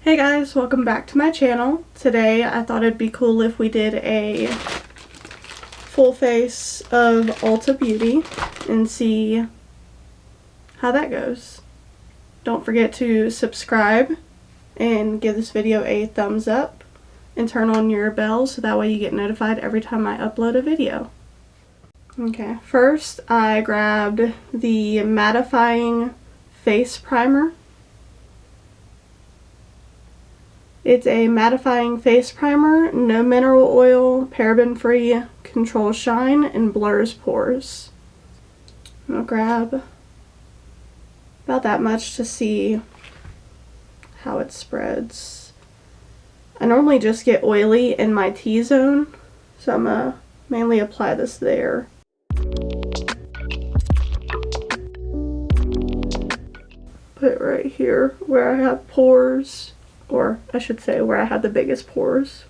Hey guys, welcome back to my channel. Today I thought it'd be cool if we did a full face of Ulta Beauty and see how that goes. Don't forget to subscribe and give this video a thumbs up and turn on your bell so that way you get notified every time I upload a video. Okay, first I grabbed the mattifying face primer. It's a mattifying face primer, no mineral oil, paraben-free, controls shine, and blurs pores. I'll grab about that much to see how it spreads. I normally just get oily in my T-zone, so I'm gonna mainly apply this there. Put it right here where I have pores. Or I should say where I had the biggest pores.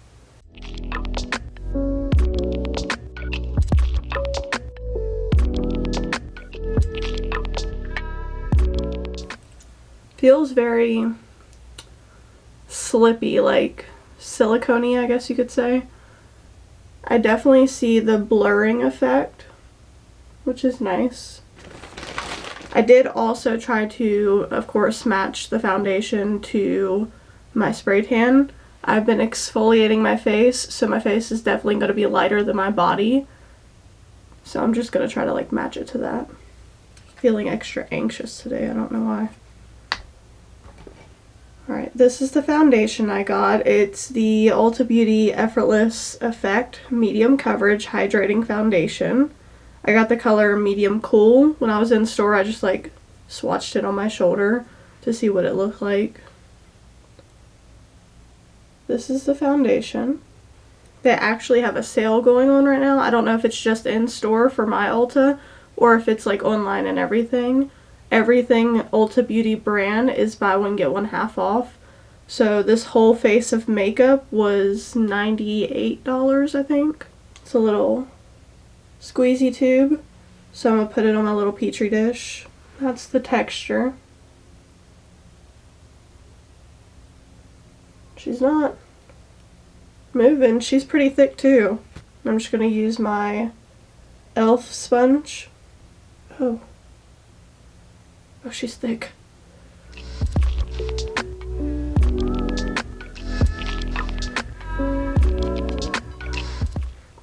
Feels very slippy, like silicone-y, I guess you could say. I definitely see the blurring effect, which is nice. I did also try to, of course, match the foundation to my spray tan. I've been exfoliating my face, so my face is definitely going to be lighter than my body. So I'm just going to try to like match it to that. Feeling extra anxious today, I don't know why. Alright, this is the foundation I got. It's the Ulta Beauty Effortless Effect Medium Coverage Hydrating Foundation. I got the color Medium Cool. When I was in store, I just like swatched it on my shoulder to see what it looked like. This is the foundation. They actually have a sale going on right now. I don't know if it's just in store for my Ulta or if it's like online and everything. Everything Ulta Beauty brand is buy one get one half off. So this whole face of makeup was $98, I think. It's a little squeezy tube. So I'm going to put it on my little petri dish. That's the texture. She's not moving. She's pretty thick too. I'm just going to use my e.l.f. sponge. Oh, she's thick.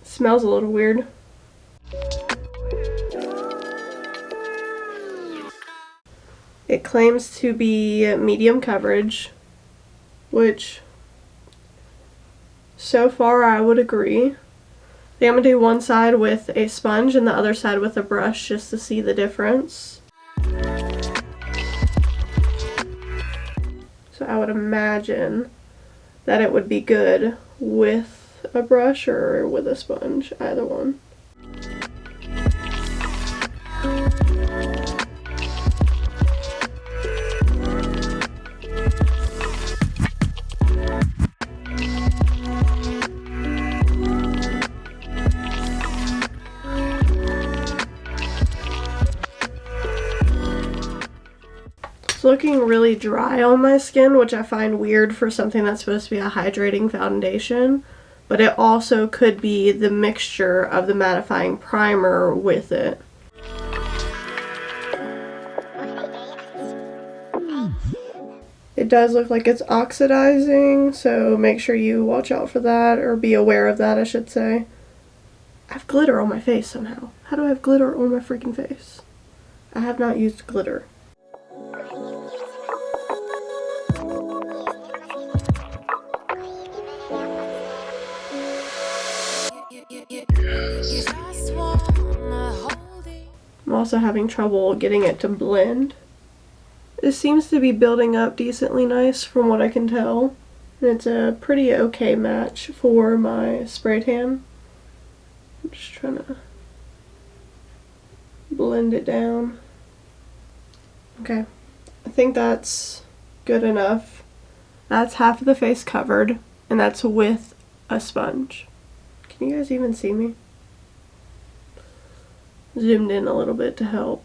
Smells a little weird. It claims to be medium coverage, which so far I would agree. I think I'm going to do one side with a sponge and the other side with a brush just to see the difference. So I would imagine that it would be good with a brush or with a sponge, either one. It's looking really dry on my skin, which I find weird for something that's supposed to be a hydrating foundation, but it also could be the mixture of the mattifying primer with it. It does look like it's oxidizing, so make sure you watch out for that, or be aware of that, I should say. I have glitter on my face somehow. How do I have glitter on my freaking face? I have not used glitter. I'm also having trouble getting it to blend. It seems to be building up decently nice from what I can tell. And it's a pretty okay match for my spray tan. I'm just trying to blend it down. Okay, I think that's good enough. That's half of the face covered, and that's with a sponge. Can you guys even see me? Zoomed in a little bit to help.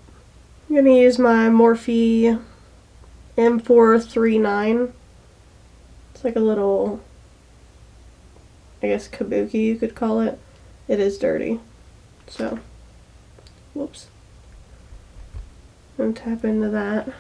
I'm gonna use my Morphe M439 It's like a little, I guess, kabuki you could call it. It is dirty. So, whoops. I'm gonna tap into that.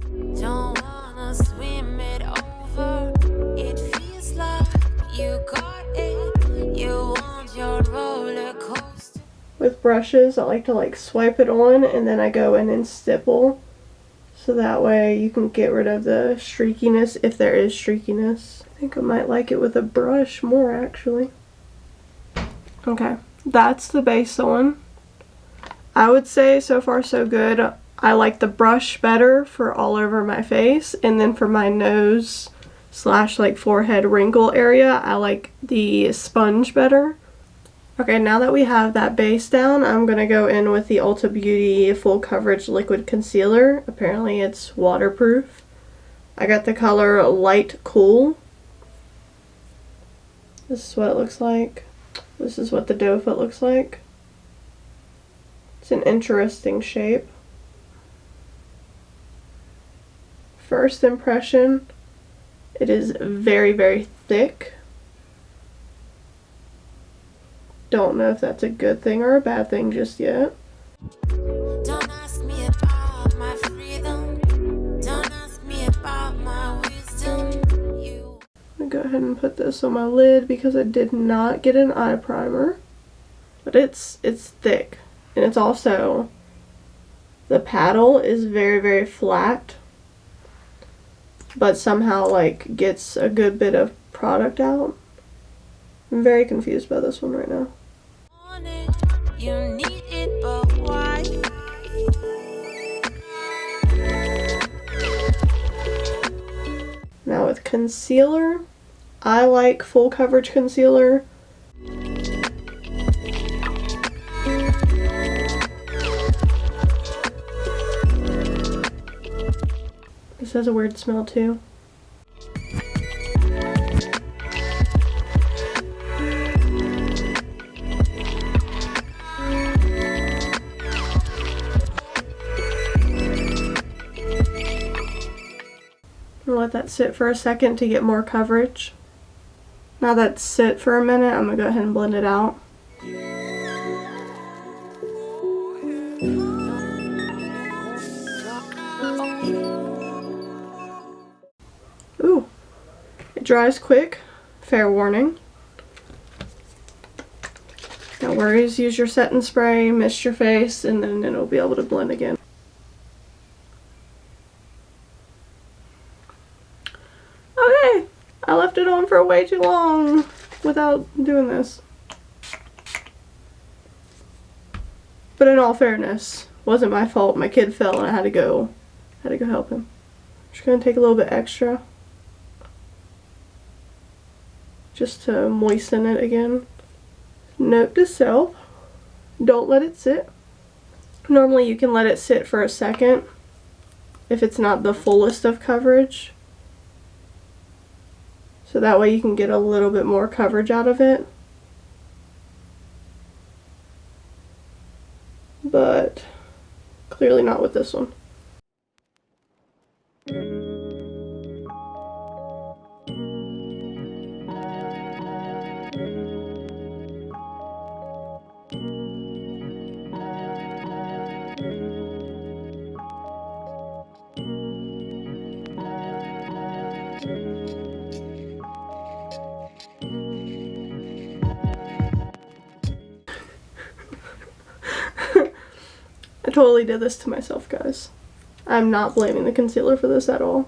Don't wanna swim it over. It feels like you got it. You want your roller coaster. With brushes, I like to swipe it on and then I go in and stipple. So that way you can get rid of the streakiness if there is streakiness. I think I might like it with a brush more actually. Okay, that's the base on. I would say so far so good. I like the brush better for all over my face, and then for my nose slash forehead wrinkle area, I like the sponge better. Okay, now that we have that base down, I'm going to go in with the Ulta Beauty Full Coverage Liquid Concealer. Apparently it's waterproof. I got the color Light Cool. This is what it looks like. This is what the doe foot looks like. It's an interesting shape. First impression, it is very, very thick. Don't know if that's a good thing or a bad thing just yet. Don't ask me about my freedom. Don't ask me about my wisdom. I'm gonna go ahead and put this on my lid because I did not get an eye primer. But it's thick. And it's also, the paddle is very, very flat. But somehow gets a good bit of product out. I'm very confused by this one right now. You need it, but why? Now with concealer, I like full coverage concealer. This has a weird smell too. I'll let that sit for a second to get more coverage. Now that's sit for a minute, I'm gonna go ahead and blend it out. Ooh, it dries quick, fair warning. No worries, use your setting spray, mist your face, and then it'll be able to blend again. Okay, I left it on for way too long without doing this. But in all fairness, wasn't my fault. My kid fell and I had to go help him. Just gonna take a little bit extra, just to moisten it again. Note to self, don't let it sit. Normally you can let it sit for a second if it's not the fullest of coverage. So that way you can get a little bit more coverage out of it. But clearly not with this one. I totally did this to myself, guys. I'm not blaming the concealer for this at all.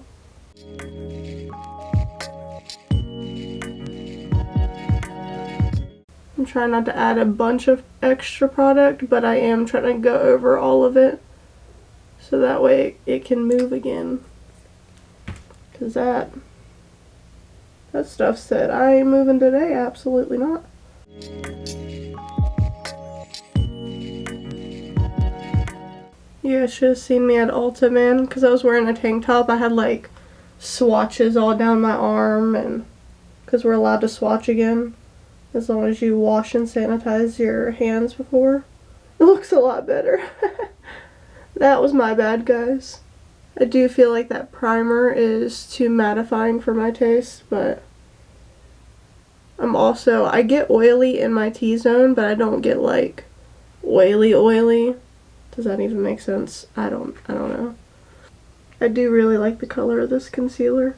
I'm trying not to add a bunch of extra product, but I am trying to go over all of it so that way it can move again. Because that stuff said, I ain't moving today, absolutely not. You guys should have seen me at Ulta, man, because I was wearing a tank top. I had like swatches all down my arm, and because we're allowed to swatch again as long as you wash and sanitize your hands before. It looks a lot better. That was my bad, guys. I do feel like that primer is too mattifying for my taste, but I get oily in my T-zone, but I don't get like oily. Does that even make sense? I don't know. I do really like the color of this concealer.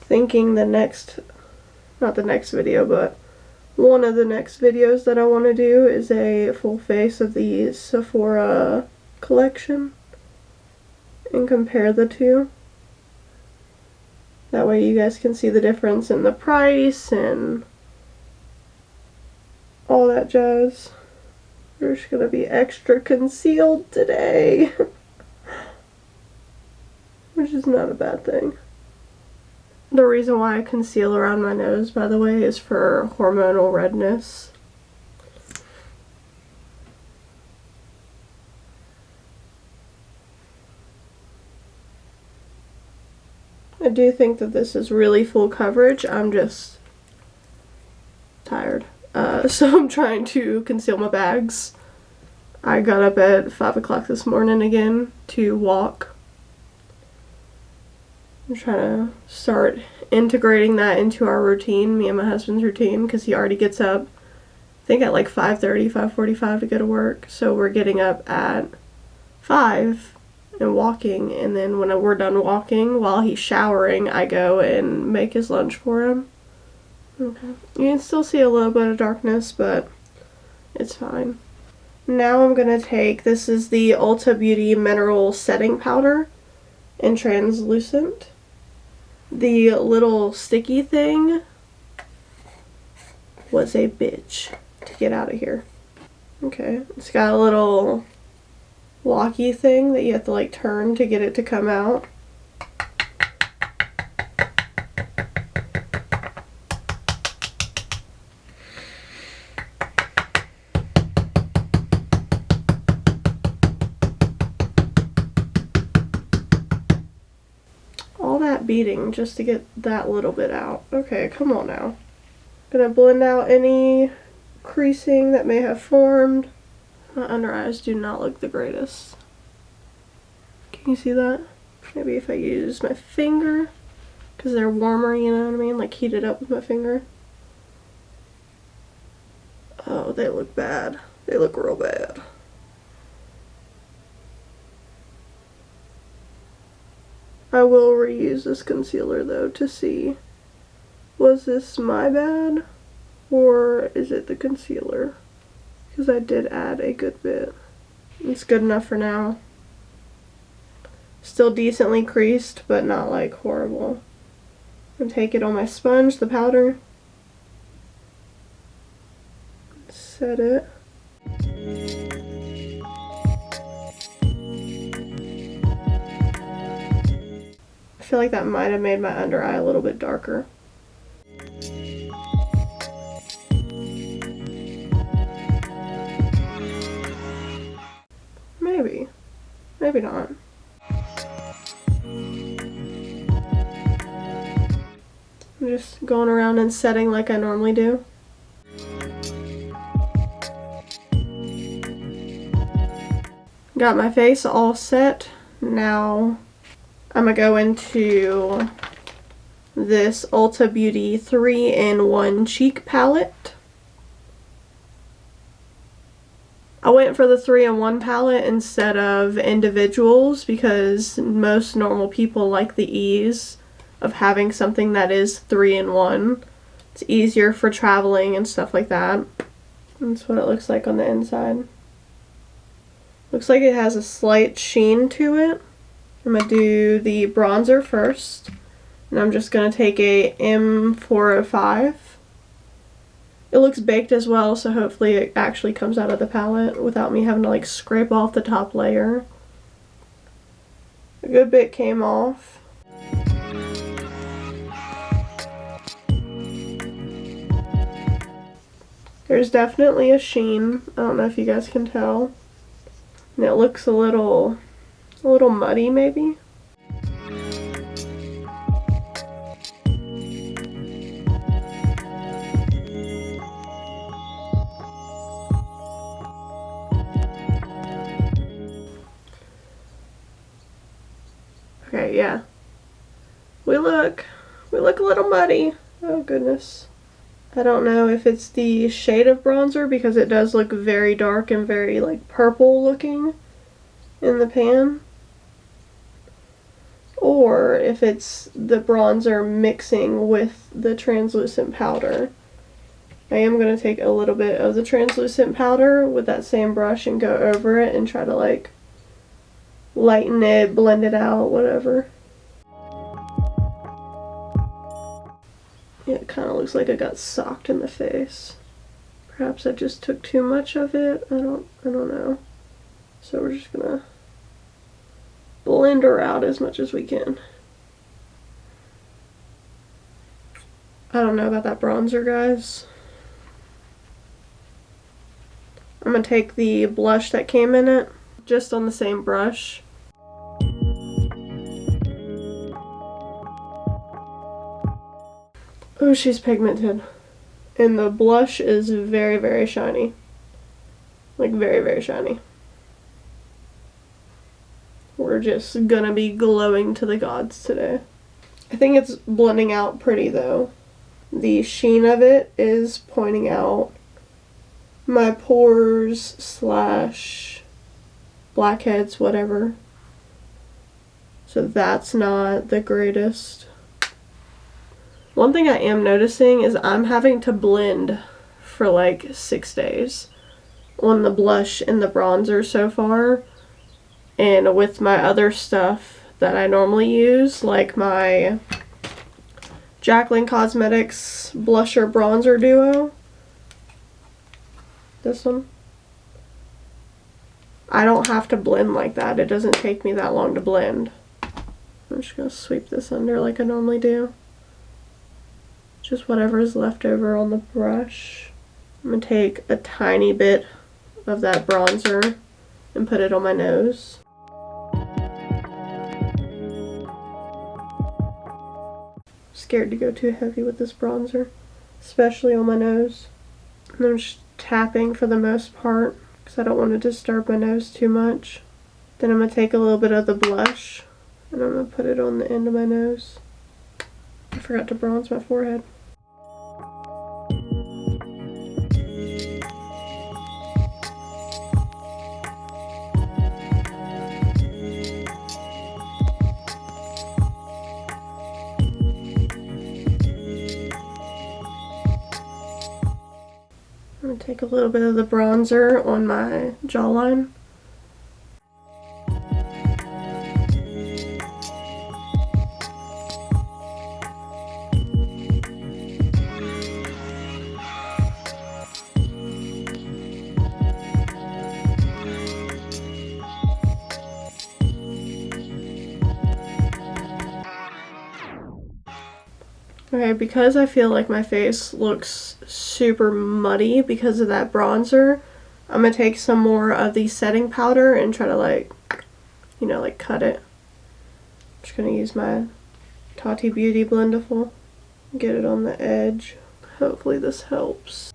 Thinking not the next video, but one of the next videos that I want to do is a full face of the Sephora collection and compare the two. That way you guys can see the difference in the price and all that jazz. We're just gonna be extra concealed today. Which is not a bad thing. The reason why I conceal around my nose, by the way, is for hormonal redness. I do think that this is really full coverage. I'm just tired. So I'm trying to conceal my bags. I got up at 5 o'clock this morning again to walk. I'm trying to start integrating that into our routine, me and my husband's routine, because he already gets up, I think at like 5:30, 5:45 to go to work. So we're getting up at 5 and walking, and then when we're done walking, while he's showering, I go and make his lunch for him. Okay. You can still see a little bit of darkness, but it's fine. Now I'm going to take, this is the Ulta Beauty Mineral Setting Powder in Translucent. The little sticky thing was a bitch to get out of here. Okay, it's got a little locky thing that you have to like turn to get it to come out. All that beating just to get that little bit out. Okay, come on now. Gonna blend out any creasing that may have formed. My under eyes do not look the greatest. Can you see that? Maybe if I use my finger, because they're warmer, you know what I mean? Like heat it up with my finger. Oh, they look bad. They look real bad. I will reuse this concealer though to see, was this my bad or is it the concealer? Because I did add a good bit. It's good enough for now. Still decently creased, but not like horrible. I'm gonna take it on my sponge, the powder. Set it. I feel like that might have made my under eye a little bit darker. Maybe. Maybe not. I'm just going around and setting like I normally do. Got my face all set. Now I'm gonna go into this Ulta Beauty 3-in-1 cheek palette. I went for the 3-in-1 palette instead of individuals because most normal people like the ease of having something that is 3-in-1. It's easier for traveling and stuff like that. That's what it looks like on the inside. Looks like it has a slight sheen to it. I'm going to do the bronzer first. And I'm just going to take a M405. It looks baked as well, so hopefully it actually comes out of the palette without me having to like scrape off the top layer. A good bit came off. There's definitely a sheen. I don't know if you guys can tell. And it looks a little muddy maybe. Okay, yeah. We look a little muddy. Oh goodness. I don't know if it's the shade of bronzer because it does look very dark and very like purple looking in the pan, or if it's the bronzer mixing with the translucent powder. I am going to take a little bit of the translucent powder with that same brush and go over it and try to like lighten it, blend it out, whatever. Yeah, it kind of looks like I got socked in the face. Perhaps I just took too much of it. I don't know. So we're just gonna blend her out as much as we can. I don't know about that bronzer, guys. I'm gonna take the blush that came in it, just on the same brush. Oh, she's pigmented. And the blush is very, very shiny. Like, very, very shiny. We're just gonna be glowing to the gods today. I think it's blending out pretty, though. The sheen of it is pointing out my pores slash blackheads, whatever. So that's not the greatest. One thing I am noticing is I'm having to blend for like 6 days on the blush and the bronzer so far. And with my other stuff that I normally use, like my Jaclyn Cosmetics blusher bronzer duo, this one, I don't have to blend like that. It doesn't take me that long to blend. I'm just going to sweep this under like I normally do. Just whatever is left over on the brush. I'm going to take a tiny bit of that bronzer and put it on my nose. Scared to go too heavy with this bronzer, especially on my nose. And I'm just tapping for the most part because I don't want to disturb my nose too much. Then I'm going to take a little bit of the blush and I'm going to put it on the end of my nose. I forgot to bronze my forehead. I'm going to take a little bit of the bronzer on my jawline. Okay, because I feel like my face looks super muddy because of that bronzer, I'm going to take some more of the setting powder and try to like, you know, like cut it. I'm just going to use my Tati Beauty Blendiful, get it on the edge. Hopefully this helps.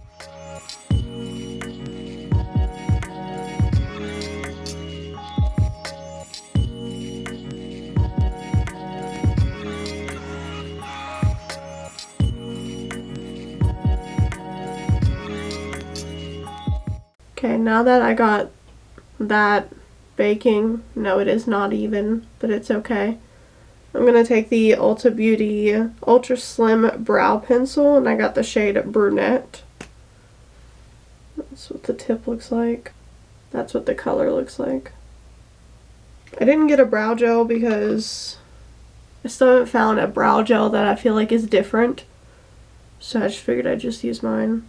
Okay, now that I got that baking, no, it is not even, but it's okay. I'm going to take the Ulta Beauty Ultra Slim Brow Pencil, and I got the shade Brunette. That's what the tip looks like. That's what the color looks like. I didn't get a brow gel because I still haven't found a brow gel that I feel like is different. So I just figured I'd just use mine.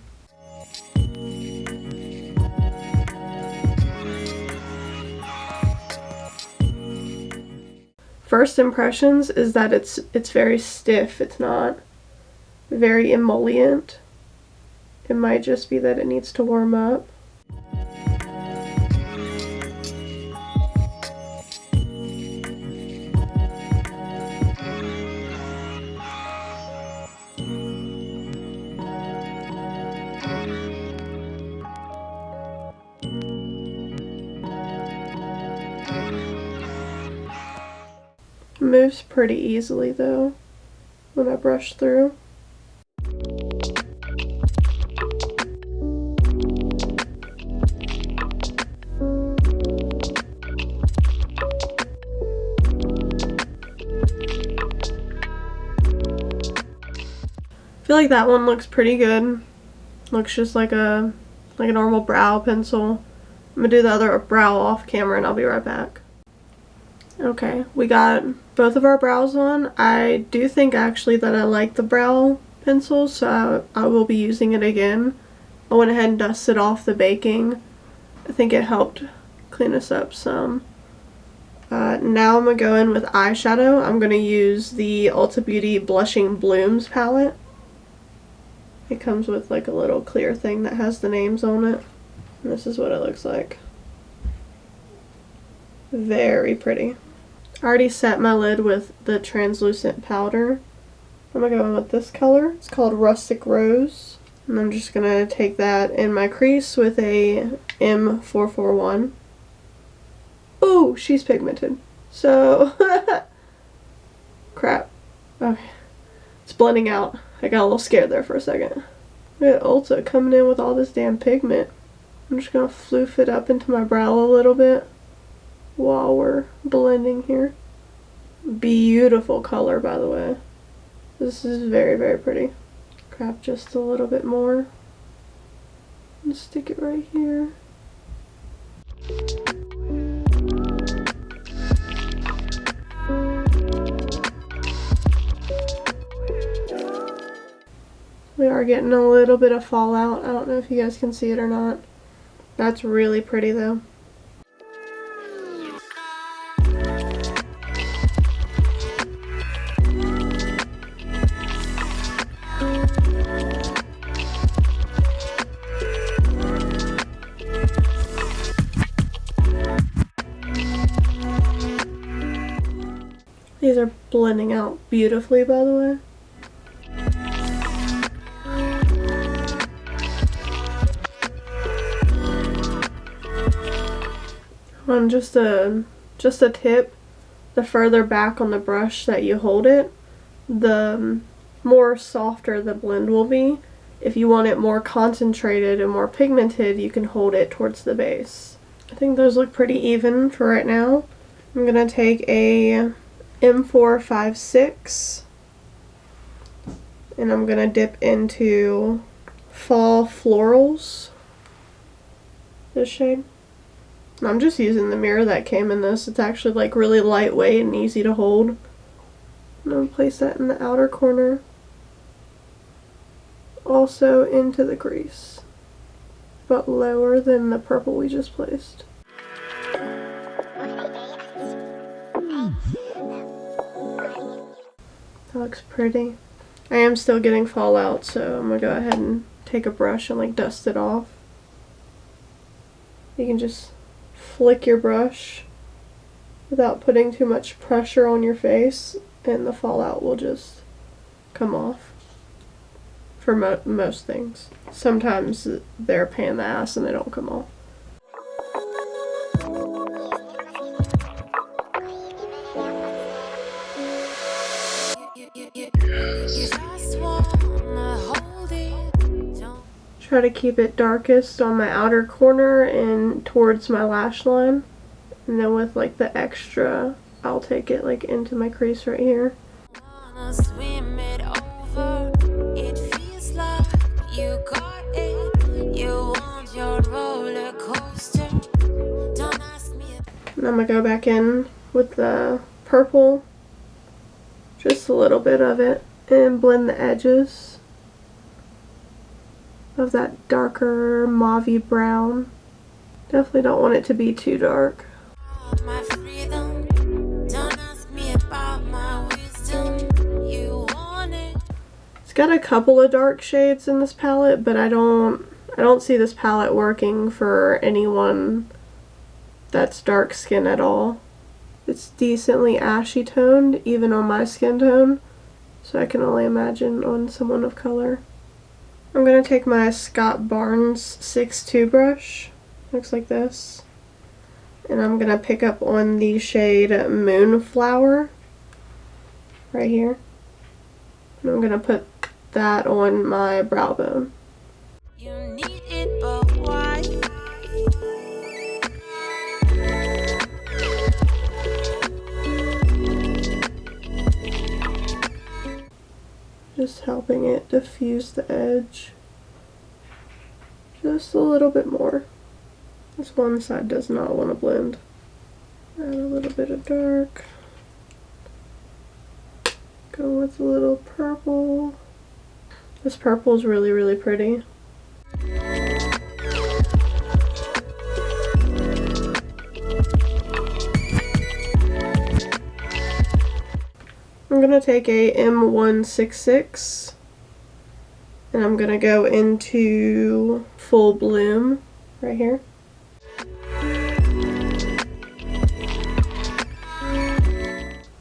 First impressions is that it's very stiff. It's not very emollient. It might just be that it needs to warm up. moves pretty easily though when I brush through. I feel like that one looks pretty good. Looks just like a normal brow pencil. I'm gonna do the other brow off camera and I'll be right back. Okay, we got both of our brows on. I do think actually that I like the brow pencil, so I will be using it again. I went ahead and dusted off the baking. I think it helped clean us up some. Now I'm gonna go in with eyeshadow. I'm gonna use the Ulta Beauty Blushing Blooms palette. It comes with like a little clear thing that has the names on it. And this is what it looks like. Very pretty. I already set my lid with the translucent powder. I'm gonna go in with this color. It's called Rustic Rose. And I'm just gonna take that in my crease with a M441. Oh, she's pigmented. So, crap. Okay. It's blending out. I got a little scared there for a second. Look at Ulta coming in with all this damn pigment. I'm just gonna floof it up into my brow a little bit while we're blending here. Beautiful color, by the way. This is very, very pretty. Grab just a little bit more and stick it right here. We are getting a little bit of fallout. I don't know if you guys can see it or not. That's really pretty though. These are blending out beautifully, by the way. On just a tip, the further back on the brush that you hold it, the more softer the blend will be. If you want it more concentrated and more pigmented, you can hold it towards the base. I think those look pretty even for right now. I'm gonna take a M456 and I'm gonna dip into Fall Florals, this shade. I'm just using the mirror that came in this. It's actually like really lightweight and easy to hold. I'm gonna place that in the outer corner. Also into the crease, but lower than the purple we just placed. That looks pretty. I am still getting fallout, so I'm gonna go ahead and take a brush and like dust it off. You can just flick your brush without putting too much pressure on your face and the fallout will just come off for most things. Sometimes they're a pain in the ass and they don't come off. Try to keep it darkest on my outer corner and towards my lash line. And then with like the extra, I'll take it like into my crease right here. And I'm gonna go back in with the purple, just a little bit of it, and blend the edges of that darker mauvey brown. Definitely don't want it to be too dark. It's got a couple of dark shades in this palette, but I don't see this palette working for anyone that's dark skin at all. It's decently ashy toned, even on my skin tone, so I can only imagine on someone of color. I'm going to take my Scott Barnes 6'2" brush, looks like this, and I'm going to pick up on the shade Moonflower. right here. And I'm gonna put that on my brow bone. You need it, but why? Just helping it diffuse the edge just a little bit more. This one side does not want to blend. Add a little bit of dark. Go with a little purple. This purple is really, really pretty. I'm going to take a M166 and I'm going to go into Full Bloom right here.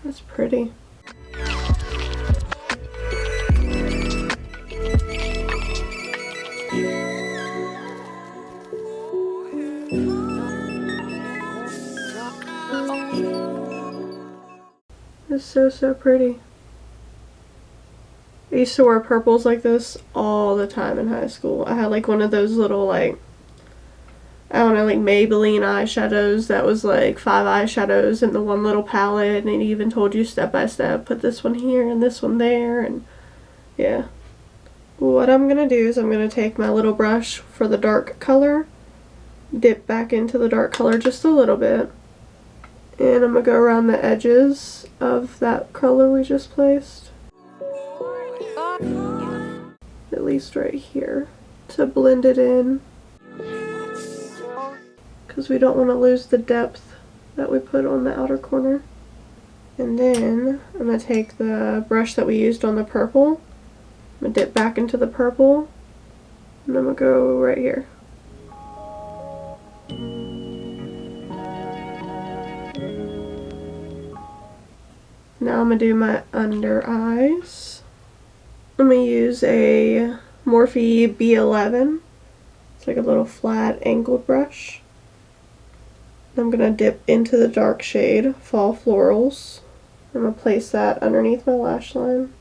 That's pretty. It's so pretty. I used to wear purples like this all the time in high school. I had like one of those little like, I don't know, like Maybelline eyeshadows that was like 5 eyeshadows in the one little palette, and it even told you step by step, put this one here and this one there, and yeah. What I'm gonna do is I'm gonna take my little brush for the dark color, dip back into the dark color just a little bit, and I'm gonna go around the edges of that color we just placed. At least right here, to blend it in, because we don't want to lose the depth that we put on the outer corner. And then I'm going to take the brush that we used on the purple, I'm going to dip back into the purple, and I'm going to go right here. Now I'm going to do my under eyes. I'm going to use a Morphe B11. It's like a little flat angled brush. I'm going to dip into the dark shade, Fall Florals. I'm going to place that underneath my lash line.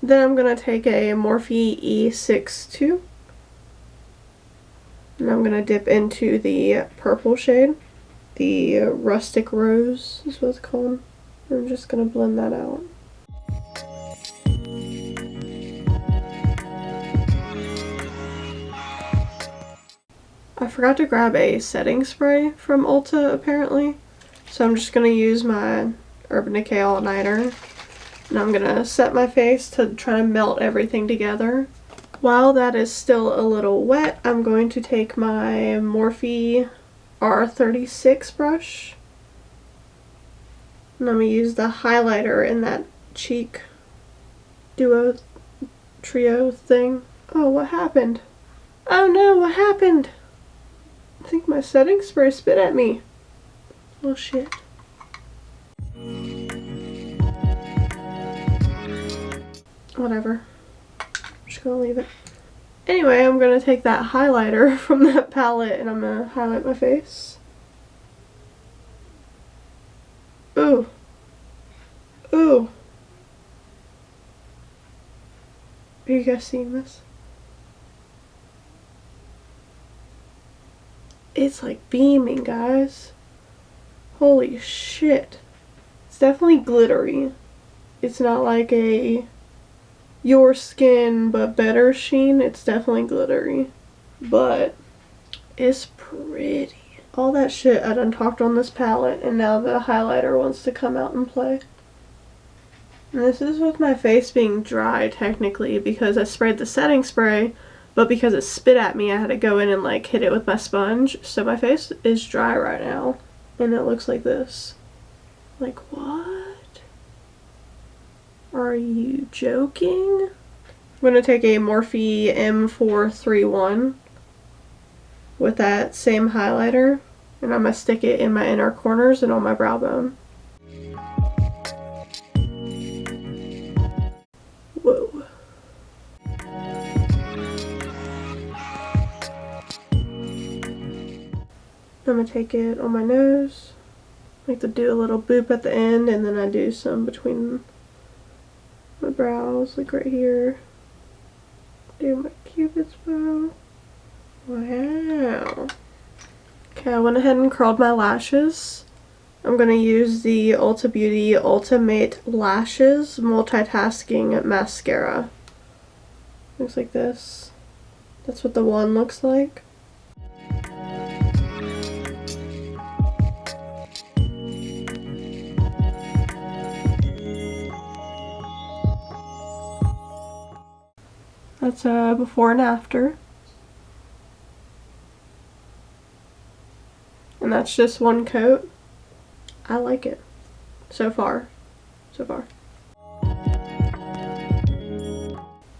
Then I'm going to take a Morphe E62 and I'm going to dip into the purple shade. The Rustic Rose is what it's called. I'm just going to blend that out. I forgot to grab a setting spray from Ulta apparently, so I'm just going to use my Urban Decay All Nighter. And I'm going to set my face to try to melt everything together. While that is still a little wet, I'm going to take my Morphe R36 brush. And I'm going to use the highlighter in that cheek trio thing. Oh, what happened? Oh no, what happened? I think my setting spray spit at me. Oh shit. Whatever. I'm just gonna leave it. Anyway, I'm gonna take that highlighter from that palette and I'm gonna highlight my face. Ooh. Ooh. Are you guys seeing this? It's like beaming, guys. Holy shit. It's definitely glittery. It's not like a Your Skin but better sheen. It's definitely glittery, but it's pretty. All that shit I done talked on this palette and now the highlighter wants to come out and play. And this is with my face being dry technically because I sprayed the setting spray, but because it spit at me I had to go in and like hit it with my sponge, so my face is dry right now and it looks like this. Like, what? Are you joking? I'm going to take a Morphe M431 with that same highlighter And I'm going to stick it in my inner corners and on my brow bone. Whoa. I'm going to take it on my nose. I like to do a little boop at the end, and then I do some between my brows, like right here. Do my cupid's bow. Wow. Okay, I went ahead and curled my lashes. I'm going to use the Ulta Beauty Ultimate Lashes Multitasking Mascara. Looks like this. That's what the one looks like. That's before and after. And that's just one coat. I like it. So far.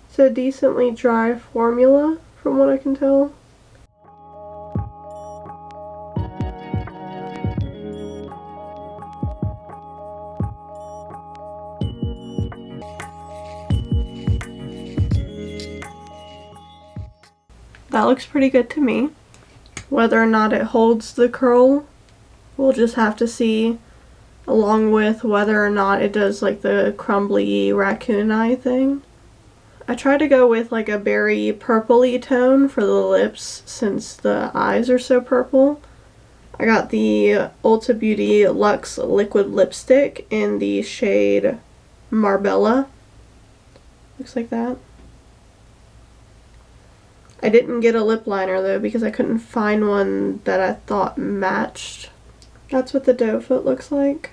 It's a decently dry formula from what I can tell. That looks pretty good to me. Whether or not it holds the curl, we'll just have to see, along with whether or not it does like the crumbly raccoon eye thing. I tried to go with like a berry purpley tone for the lips since the eyes are so purple. I got the Ulta Beauty Luxe Liquid Lipstick in the shade Marbella. Looks like that. I didn't get a lip liner though because I couldn't find one that I thought matched. That's what the doe foot looks like.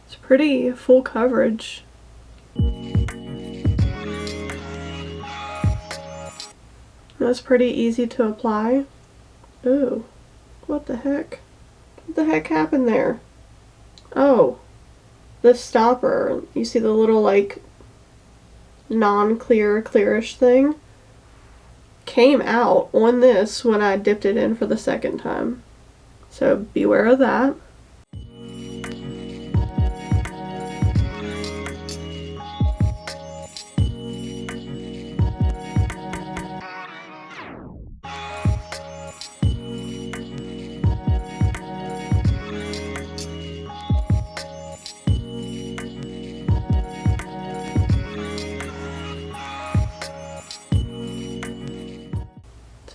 It's pretty full coverage. That's pretty easy to apply. Ooh, what the heck? What the heck happened there? Oh, the stopper. You see the little like non-clear, clearish thing? Came out on this when I dipped it in for the second time. So beware of that.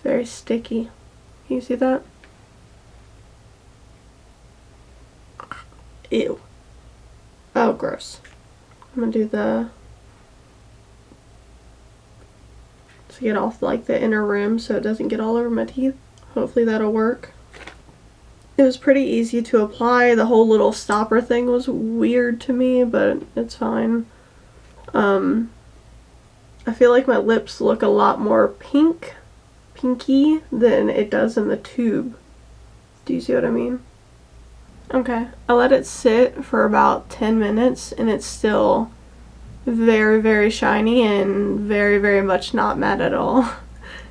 Very sticky. Can you see that? Ew. Oh, gross. I'm gonna do to get off like the inner rim so it doesn't get all over my teeth. Hopefully that'll work. It was pretty easy to apply. The whole little stopper thing was weird to me, but it's fine. I feel like my lips look a lot more pinky than it does in the tube. Do you see what I mean? Okay, I let it sit for about 10 minutes and it's still very, very shiny and very, very much not matte at all.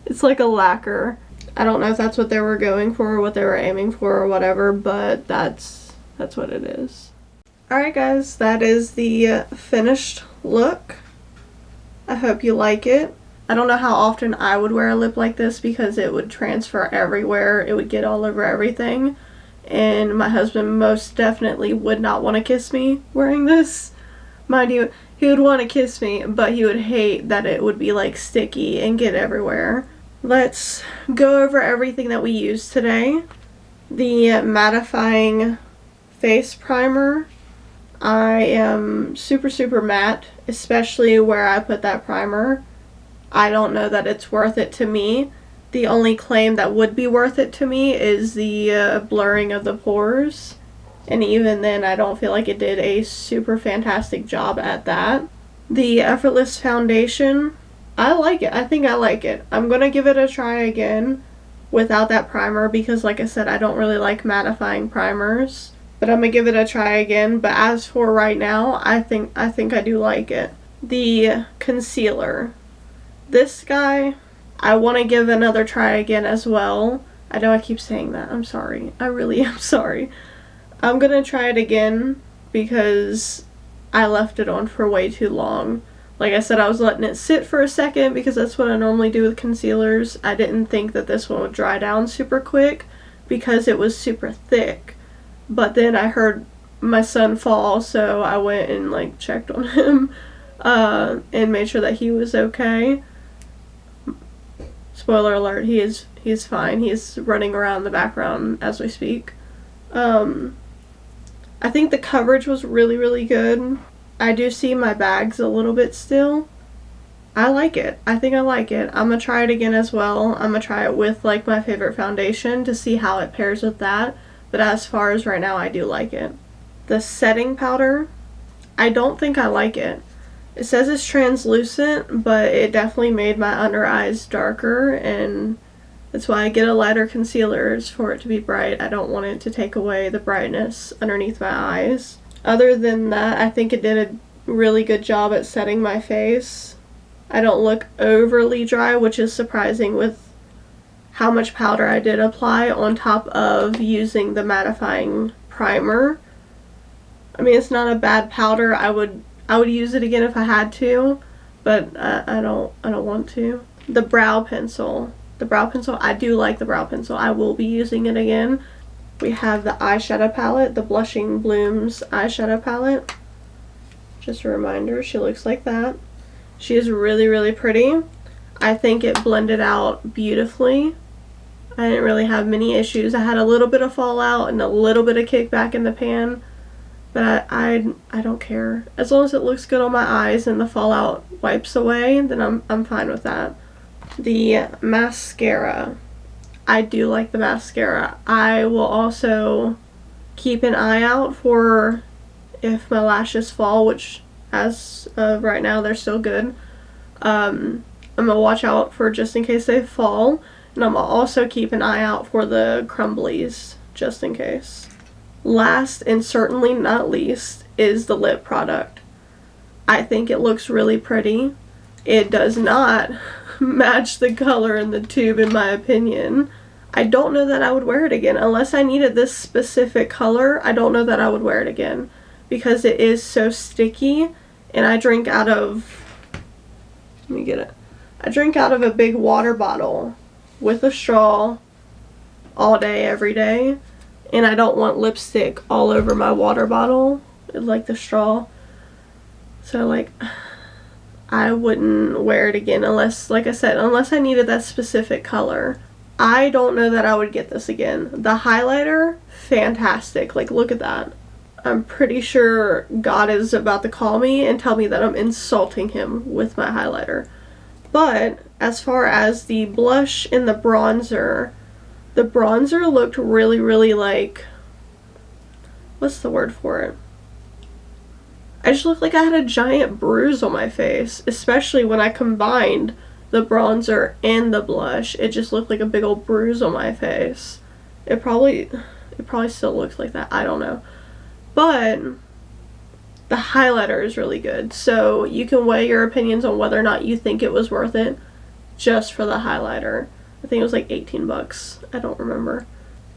It's like a lacquer. I don't know if that's what they were going for or what they were aiming for or whatever, but that's what it is. Alright guys, that is the finished look. I hope you like it. I don't know how often I would wear a lip like this because it would transfer everywhere. It would get all over everything. And my husband most definitely would not want to kiss me wearing this. Mind you, he would want to kiss me, but he would hate that it would be like sticky and get everywhere. Let's go over everything that we used today. The mattifying face primer. I am super matte, especially where I put that primer. I don't know that it's worth it to me. The only claim that would be worth it to me is the blurring of the pores. And even then, I don't feel like it did a super fantastic job at that. The Effortless Foundation, I like it. I think I like it. I'm going to give it a try again without that primer because, like I said, I don't really like mattifying primers. But I'm going to give it a try again. But as for right now, I think I do like it. the concealer. This guy, I want to give another try again as well. I know I keep saying that. I'm sorry. I really am sorry. I'm gonna try it again because I left it on for way too long. Like I said, I was letting it sit for a second because that's what I normally do with concealers. I didn't think that this one would dry down super quick because it was super thick. But then I heard my son fall, so I went and like checked on him and made sure that he was okay. Spoiler alert, he's fine. He's running around the background as we speak. I think the coverage was really, really good. I do see my bags a little bit still. I like it. I think I like it. I'm gonna try it again as well. I'm gonna try it with like my favorite foundation to see how it pairs with that. But as far as right now, I do like it. The setting powder, I don't think I like it. It says it's translucent, but it definitely made my under eyes darker, and that's why I get a lighter concealer, is for it to be bright. I don't want it to take away the brightness underneath my eyes. Other than that, I think it did a really good job at setting my face. I don't look overly dry, which is surprising with how much powder I did apply on top of using the mattifying primer. I mean, it's not a bad powder. I would use it again if I had to, but I don't want to. The brow pencil. I do like the brow pencil. I will be using it again. We have the eyeshadow palette, the Blushing Blooms eyeshadow palette. Just a reminder, she looks like that. She is really, really pretty. I think it blended out beautifully. I didn't really have many issues. I had a little bit of fallout and a little bit of kickback in the pan, but I don't care. As long as it looks good on my eyes and the fallout wipes away, then I'm fine with that. The mascara. I do like the mascara. I will also keep an eye out for if my lashes fall, which as of right now they're still good. I'm gonna watch out for just in case they fall, and I'm gonna also keep an eye out for the crumblies just in case. Last and certainly not least is the lip product. I think it looks really pretty. It does not match the color in the tube in my opinion. I don't know that I would wear it again. Unless I needed this specific color, I don't know that I would wear it again. Because it is so sticky, and I drink out of, let me get it. I drink out of a big water bottle with a straw all day, every day. And I don't want lipstick all over my water bottle, like the straw. So like, I wouldn't wear it again unless, like I said, unless I needed that specific color. I don't know that I would get this again. The highlighter, fantastic. Like, look at that. I'm pretty sure God is about to call me and tell me that I'm insulting him with my highlighter. But as far as the blush and the bronzer looked really, really like, what's the word for it? I just looked like I had a giant bruise on my face, especially when I combined the bronzer and the blush. It just looked like a big old bruise on my face. It probably still looks like that. I don't know. But the highlighter is really good. So you can weigh your opinions on whether or not you think it was worth it just for the highlighter. I think it was like 18 bucks. I don't remember.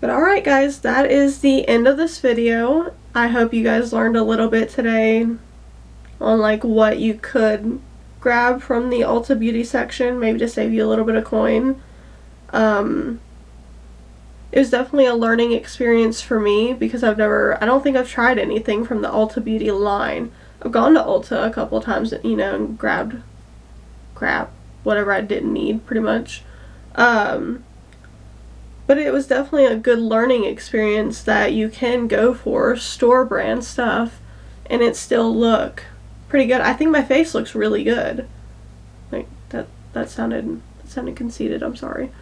But alright guys, that is the end of this video. I hope you guys learned a little bit today on like what you could grab from the Ulta Beauty section, maybe to save you a little bit of coin. It was definitely a learning experience for me because I don't think I've tried anything from the Ulta Beauty line. I've gone to Ulta a couple of times, you know, and grabbed crap, whatever I didn't need, pretty much. But it was definitely a good learning experience that you can go for store brand stuff and it still look pretty good. I think my face looks really good. Like that sounded conceited. I'm sorry.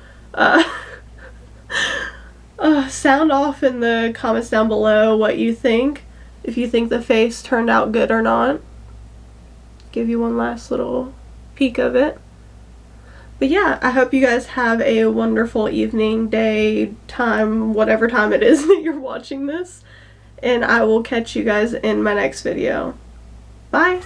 Sound off in the comments down below what you think. If you think the face turned out good or not. Give you one last little peek of it. But yeah, I hope you guys have a wonderful evening, day, time, whatever time it is that you're watching this. And I will catch you guys in my next video. Bye!